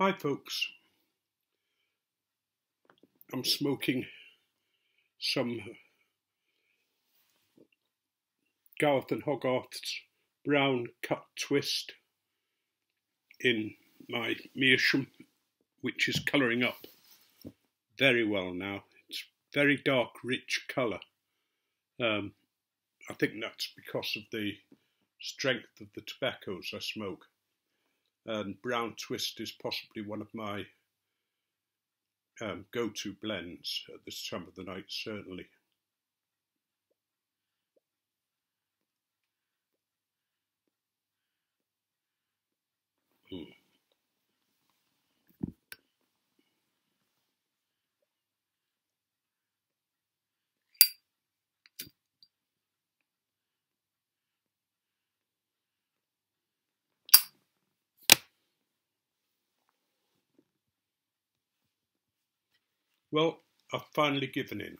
Hi folks, I'm smoking some Garth and Hogarth's brown cut twist in my meerschaum, which is colouring up very well now. It's very dark, rich colour. I think that's because of the strength of the tobaccos I smoke. And brown twist is possibly one of my go-to blends at this time of the night, certainly. Well, I've finally given in.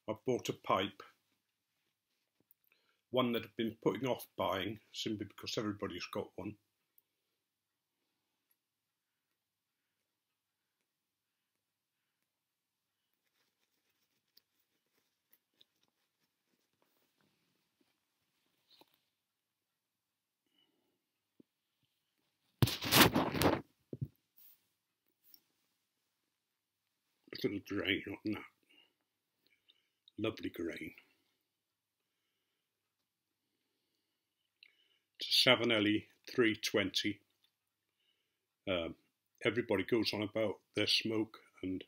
I've bought a pipe, one that I've been putting off buying simply because everybody's got one. A little grain on that. Lovely grain. It's a Savinelli 320. Everybody goes on about their smoke and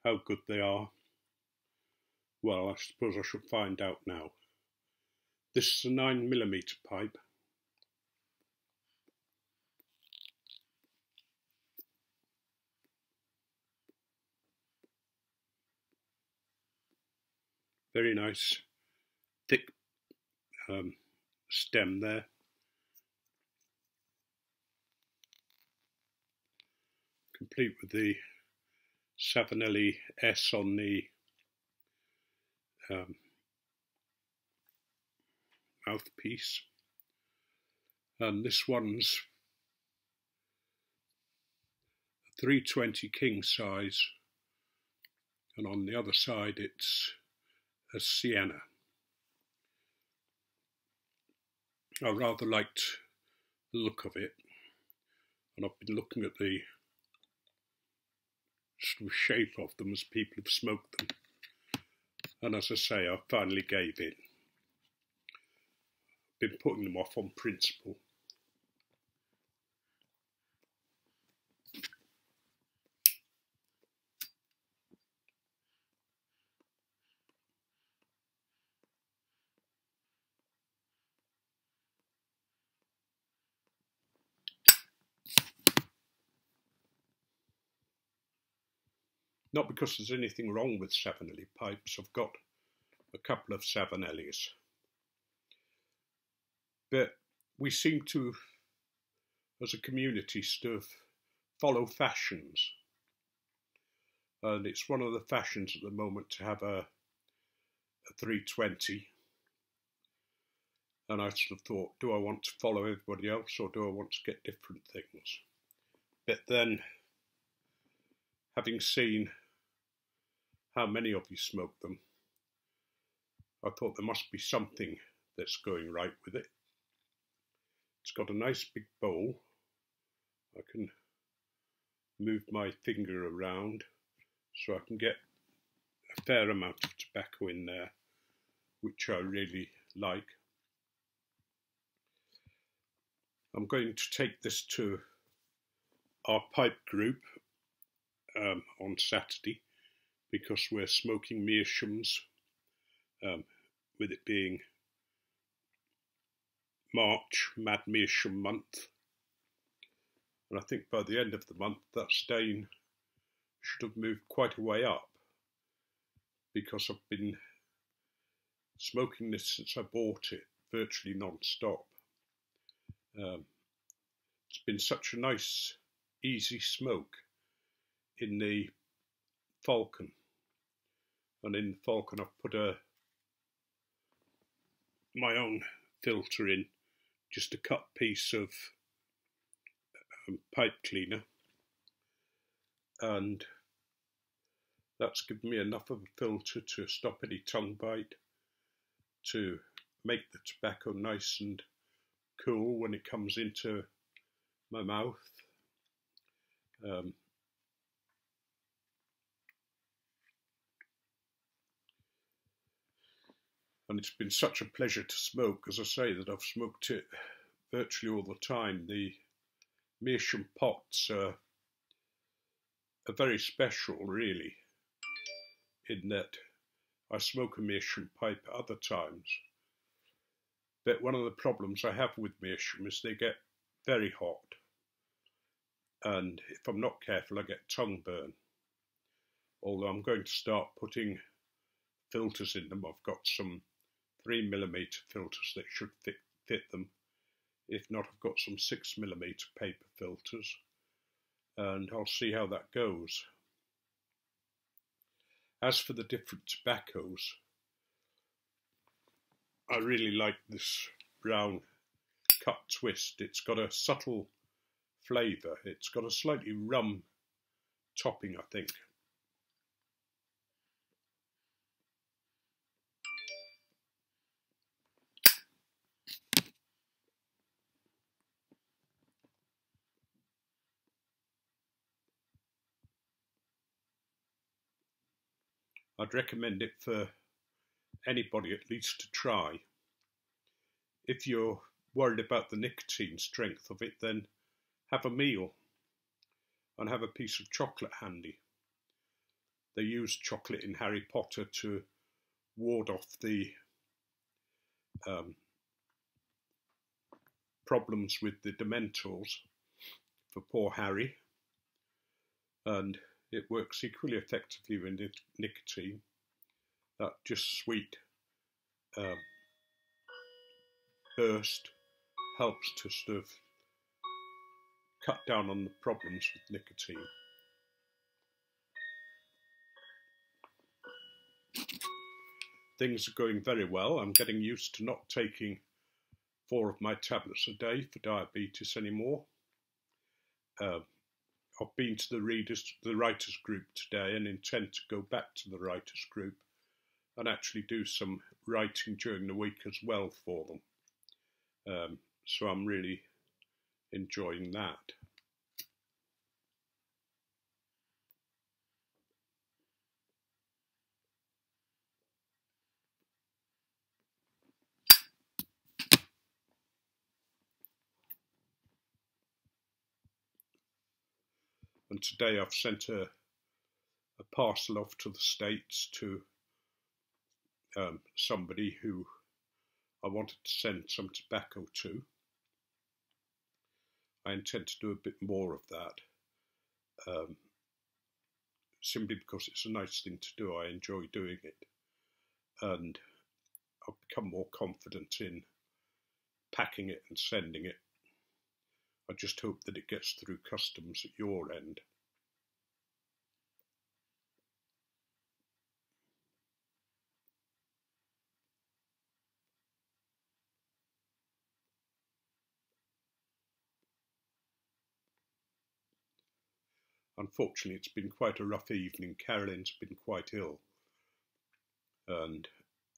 how good they are. Well, I suppose I should find out now. This is a 9mm pipe. Very nice, thick stem there. Complete with the Savinelli S on the mouthpiece. And this one's a 320 king size, and on the other side it's a Sienna. I rather liked the look of it, and I've been looking at the sort of shape of them as people have smoked them, and as I say, I finally gave in. I've been putting them off on principle. Not because there's anything wrong with Savinelli pipes. I've got a couple of Savinellis. But we seem to, as a community, sort of follow fashions. And it's one of the fashions at the moment to have a 320. And I sort of thought, do I want to follow everybody else or do I want to get different things? But then, having seen how many of you smoke them, I thought there must be something that's going right with it. It's got a nice big bowl. I can move my finger around so I can get a fair amount of tobacco in there, which I really like. I'm going to take this to our pipe group on Saturday, because we're smoking meerschaums, with it being March, Mad Meerschaum month. And I think by the end of the month that stain should have moved quite a way up, because I've been smoking this since I bought it, virtually non-stop. It's been such a nice, easy smoke in the Falcon. And in the Falcon I've put my own filter in just a cut piece of pipe cleaner, and that's given me enough of a filter to stop any tongue bite, to make the tobacco nice and cool when it comes into my mouth. And it's been such a pleasure to smoke, as I say, that I've smoked it virtually all the time. The meerschaum pots are very special, really, in that I smoke a meerschaum pipe at other times. But one of the problems I have with meerschaum is they get very hot. And if I'm not careful, I get tongue burn. Although I'm going to start putting filters in them. I've got some 3mm filters that should fit them. If not, I've got some 6mm paper filters, and I'll see how that goes. As for the different tobaccos, I really like this brown cut twist. It's got a subtle flavour. It's got a slightly rum topping, I think. I'd recommend it for anybody at least to try. If you're worried about the nicotine strength of it, then have a meal and have a piece of chocolate handy. They use chocolate in Harry Potter to ward off the problems with the Dementors for poor Harry, and it works equally effectively with nicotine. That just sweet burst helps to sort of cut down on the problems with nicotine. Things are going very well. I'm getting used to not taking 4 of my tablets a day for diabetes anymore. I've been to the writers group today and intend to go back to the writers group and actually do some writing during the week as well for them. So I'm really enjoying that. And today I've sent a parcel off to the States to somebody who I wanted to send some tobacco to. I intend to do a bit more of that, simply because it's a nice thing to do. I enjoy doing it, and I've become more confident in packing it and sending it. I just hope that it gets through customs at your end. Unfortunately, it's been quite a rough evening. Carolyn's been quite ill, and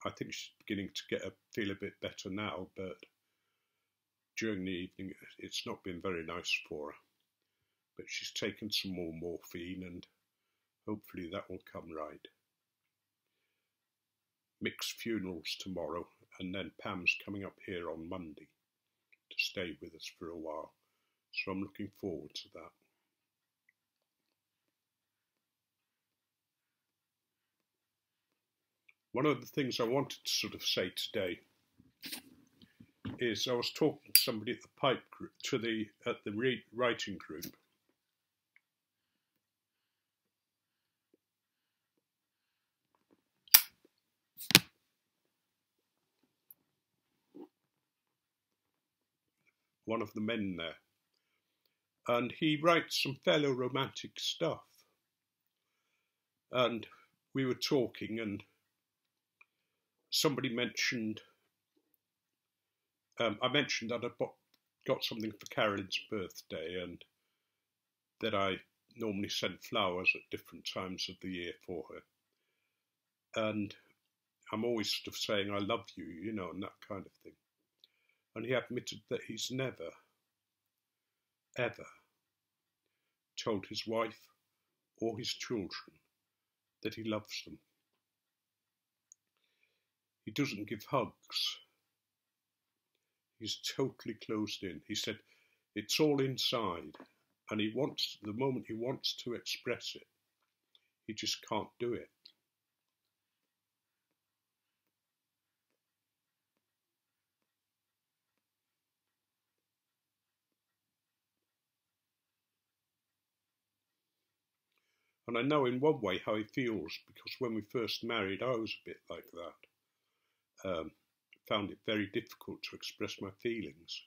I think she's beginning to feel a bit better now, but during the evening it's not been very nice for her. But she's taken some more morphine, and hopefully that will come right. Mick's funeral's tomorrow, and then Pam's coming up here on Monday to stay with us for a while, so I'm looking forward to that. One of the things I wanted to sort of say today is I was talking to somebody at the pipe group, at the writing group, one of the men there, and he writes some fairly romantic stuff, and we were talking, and somebody mentioned I mentioned that I got something for Carolyn's birthday, and that I normally send flowers at different times of the year for her. And I'm always sort of saying, I love you, you know, and that kind of thing. And he admitted that he's never, ever told his wife or his children that he loves them. He doesn't give hugs. He's totally closed in. He said it's all inside, and he wants, the moment he wants to express it, he just can't do it. And I know in one way how he feels, because when we first married, I was a bit like that. Found it very difficult to express my feelings.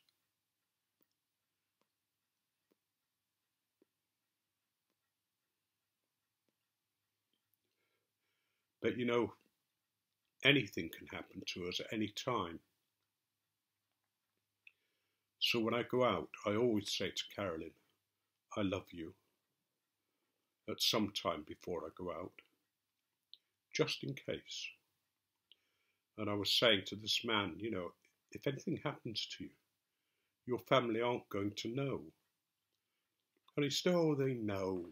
But you know, anything can happen to us at any time. So when I go out, I always say to Carolyn, I love you, at some time before I go out, just in case. And I was saying to this man, you know, if anything happens to you, your family aren't going to know. And he said, oh, they know.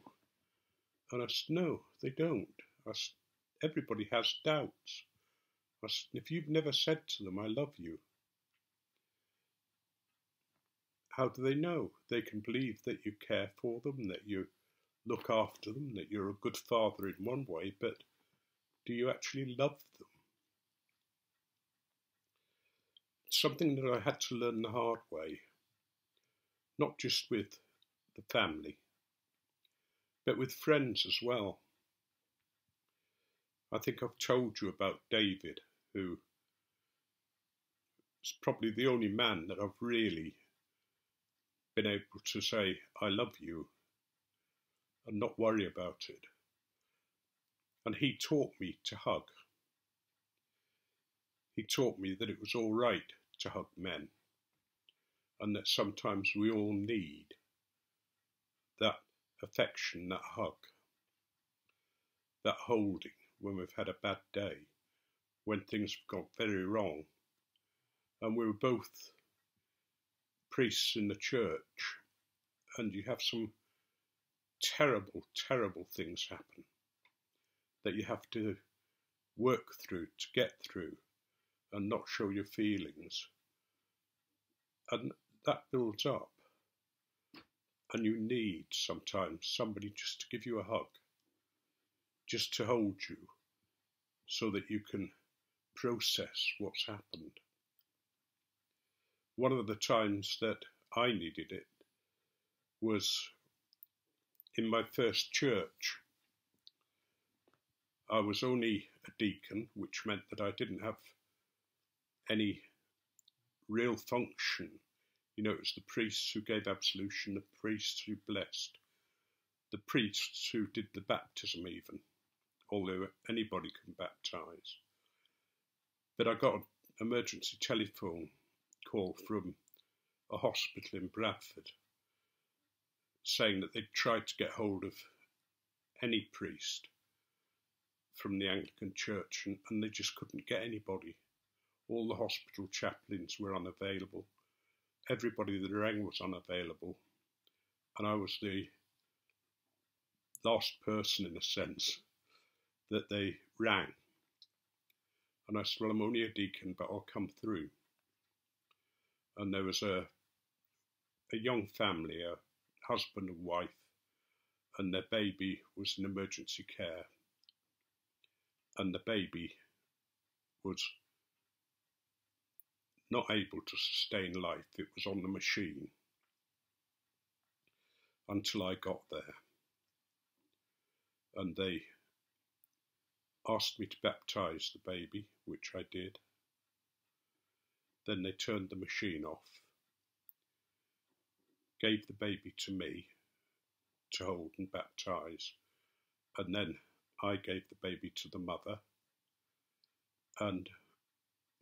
And I said, no, they don't. I said, everybody has doubts. I said, if you've never said to them, I love you, how do they know? They can believe that you care for them, that you look after them, that you're a good father in one way, but do you actually love them? Something that I had to learn the hard way, not just with the family, but with friends as well. I think I've told you about David, who is probably the only man that I've really been able to say, I love you, and not worry about it. And he taught me to hug. He taught me that it was all right to hug men, and that sometimes we all need that affection, that hug, that holding when we've had a bad day, when things have gone very wrong. And we were both priests in the church, and you have some terrible, terrible things happen that you have to work through to get through and not show your feelings. And that builds up. And you need sometimes somebody just to give you a hug, just to hold you, so that you can process what's happened. One of the times that I needed it was in my first church. I was only a deacon, which meant that I didn't have any real function. You know, it was the priests who gave absolution, the priests who blessed, the priests who did the baptism even, although anybody can baptise. But I got an emergency telephone call from a hospital in Bradford saying that they'd tried to get hold of any priest from the Anglican Church, and they just couldn't get anybody. All the hospital chaplains were unavailable. Everybody that rang was unavailable. And I was the last person, in a sense, that they rang. And I said, well, I'm only a deacon, but I'll come through. And there was a young family, a husband and wife, and their baby was in emergency care. And the baby was not able to sustain life. It was on the machine until I got there. And they asked me to baptise the baby, which I did. Then they turned the machine off, gave the baby to me to hold and baptise, and then I gave the baby to the mother and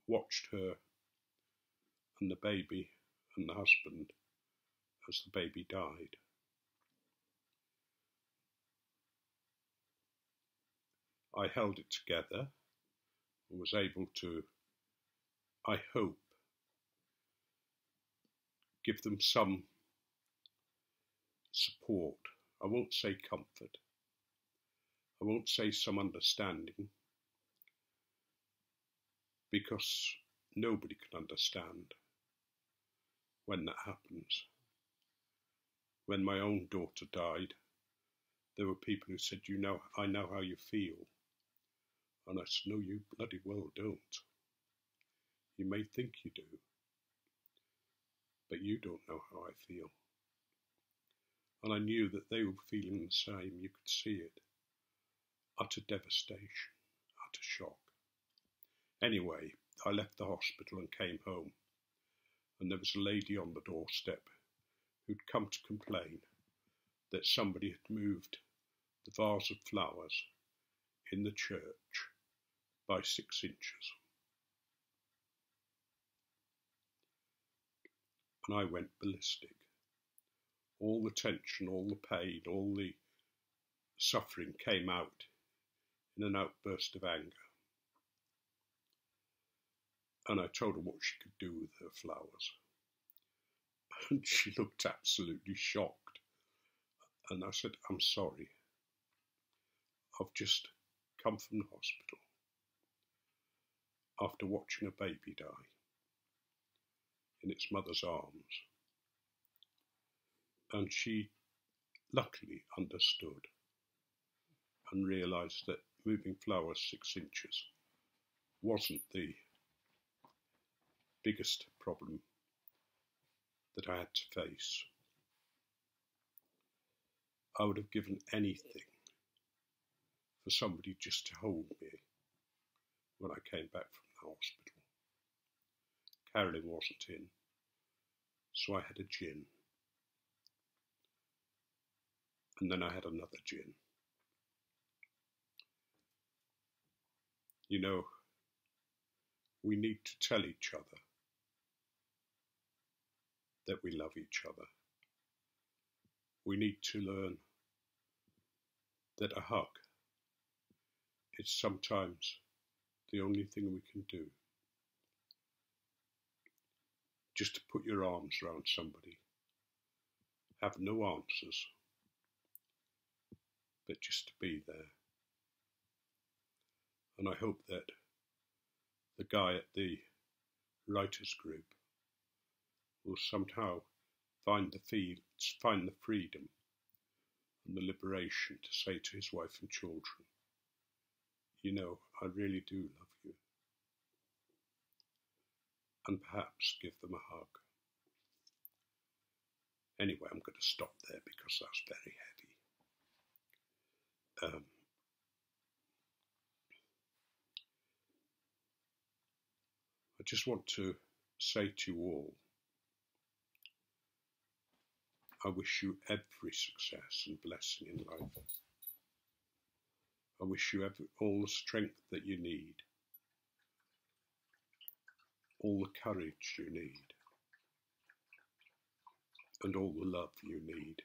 watched her and the baby and the husband as the baby died. I held it together and was able to, I hope, give them some support. I won't say comfort. I won't say some understanding, because nobody can understand when that happens. When my own daughter died, there were people who said, I know how you feel. And I said, no, you bloody well don't. You may think you do, but you don't know how I feel. And I knew that they were feeling the same. You could see it. Utter devastation, utter shock. Anyway, I left the hospital and came home, and there was a lady on the doorstep who'd come to complain that somebody had moved the vase of flowers in the church by 6 inches. And I went ballistic. All the tension, all the pain, all the suffering came out in an outburst of anger. And I told her what she could do with her flowers. And she looked absolutely shocked. And I said, I'm sorry. I've just come from the hospital after watching a baby die in its mother's arms. And she luckily understood and realised that moving flowers 6 inches wasn't the biggest problem that I had to face. I would have given anything for somebody just to hold me when I came back from the hospital. Carolyn wasn't in, so I had a gin. And then I had another gin. You know, we need to tell each other that we love each other. We need to learn that a hug is sometimes the only thing we can do. Just to put your arms around somebody, have no answers, but just to be there. And I hope that the guy at the writers group will somehow find the freedom and the liberation to say to his wife and children, you know, I really do love you. And perhaps give them a hug. Anyway, I'm going to stop there because that's very heavy. I just want to say to you all, I wish you every success and blessing in life. I wish you all the strength that you need, all the courage you need, and all the love you need.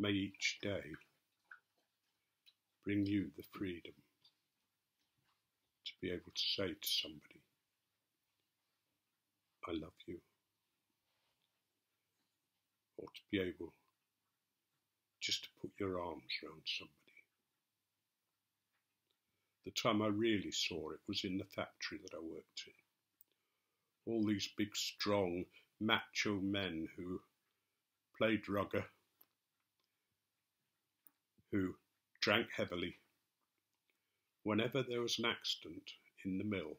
May each day bring you the freedom to be able to say to somebody, I love you. Or to be able just to put your arms around somebody. The time I really saw it was in the factory that I worked in. All these big, strong, macho men who played rugger, who drank heavily. Whenever there was an accident in the mill,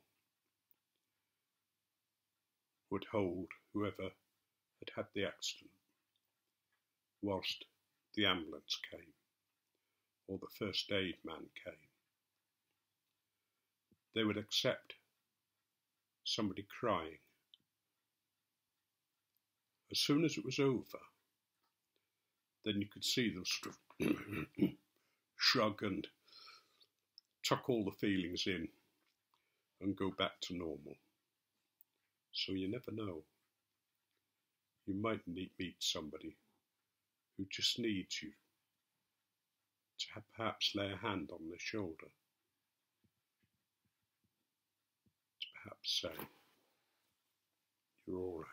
would hold whoever had had the accident whilst the ambulance came or the first aid man came. They would accept somebody crying. As soon as it was over, then you could see them sort of shrug and tuck all the feelings in and go back to normal. So you never know. You might meet somebody who just needs you to perhaps lay a hand on their shoulder, to perhaps say, "You're all right."